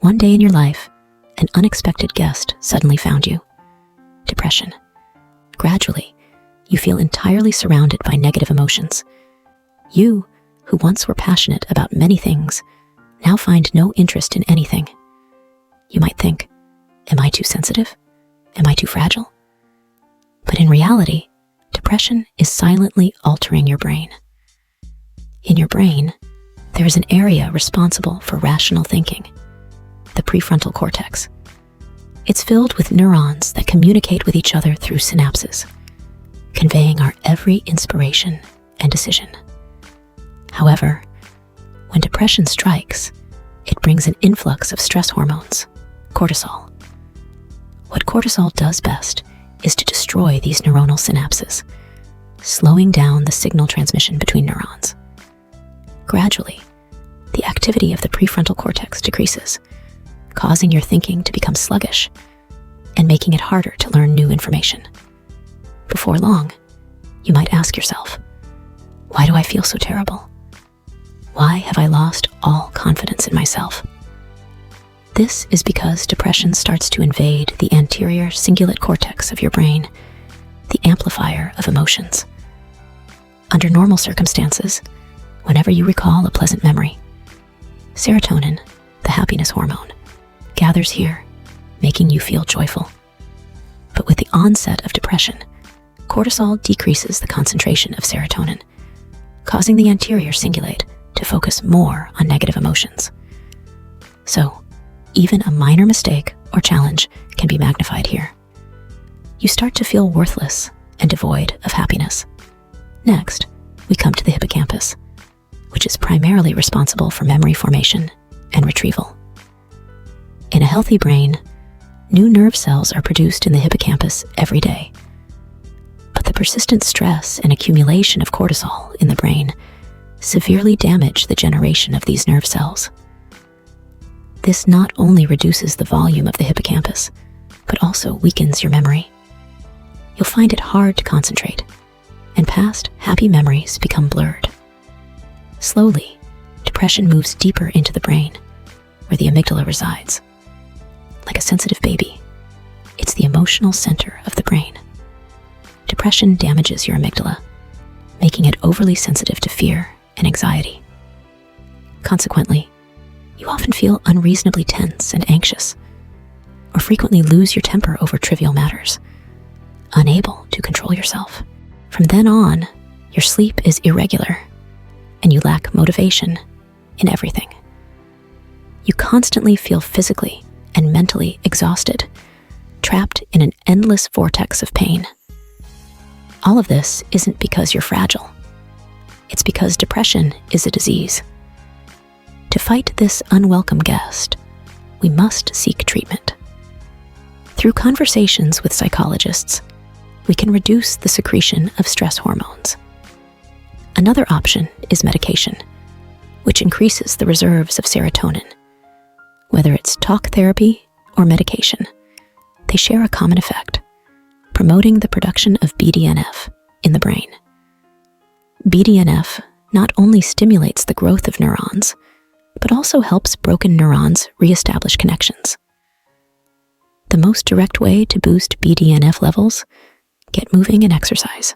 One day in your life, an unexpected guest suddenly found you. Depression. Gradually, you feel entirely surrounded by negative emotions. You, who once were passionate about many things, now find no interest in anything. You might think, am I too sensitive? Am I too fragile? But in reality, depression is silently altering your brain. In your brain, there is an area responsible for rational thinking, the prefrontal cortex. It's filled with neurons that communicate with each other through synapses, conveying our every inspiration and decision. However, when depression strikes, it brings an influx of stress hormones, cortisol. What cortisol does best is to destroy these neuronal synapses, slowing down the signal transmission between neurons. Gradually, the activity of the prefrontal cortex decreases, causing your thinking to become sluggish and making it harder to learn new information. Before long, you might ask yourself, why do I feel so terrible? Why have I lost all confidence in myself? This is because depression starts to invade the anterior cingulate cortex of your brain, the amplifier of emotions. Under normal circumstances, whenever you recall a pleasant memory, serotonin, the happiness hormone, gathers here, making you feel joyful. But with the onset of depression, cortisol decreases the concentration of serotonin, causing the anterior cingulate to focus more on negative emotions. So, even a minor mistake or challenge can be magnified here. You start to feel worthless and devoid of happiness. Next, we come to the hippocampus, which is primarily responsible for memory formation and retrieval. In a healthy brain, new nerve cells are produced in the hippocampus every day. But the persistent stress and accumulation of cortisol in the brain severely damage the generation of these nerve cells. This not only reduces the volume of the hippocampus, but also weakens your memory. You'll find it hard to concentrate, and past happy memories become blurred. Slowly, depression moves deeper into the brain, where the amygdala resides. Like a sensitive baby, it's the emotional center of the brain. Depression damages your amygdala, making it overly sensitive to fear and anxiety. Consequently, you often feel unreasonably tense and anxious, or frequently lose your temper over trivial matters, unable to control yourself. From then on, your sleep is irregular, and you lack motivation in everything. You constantly feel physically and mentally exhausted, trapped in an endless vortex of pain. All of this isn't because you're fragile. It's because depression is a disease. To fight this unwelcome guest, we must seek treatment. Through conversations with psychologists, we can reduce the secretion of stress hormones. Another option is medication, which increases the reserves of serotonin. Whether it's talk therapy or medication, they share a common effect, promoting the production of BDNF in the brain. BDNF not only stimulates the growth of neurons, but also helps broken neurons reestablish connections. The most direct way to boost BDNF levels? Get moving and exercise.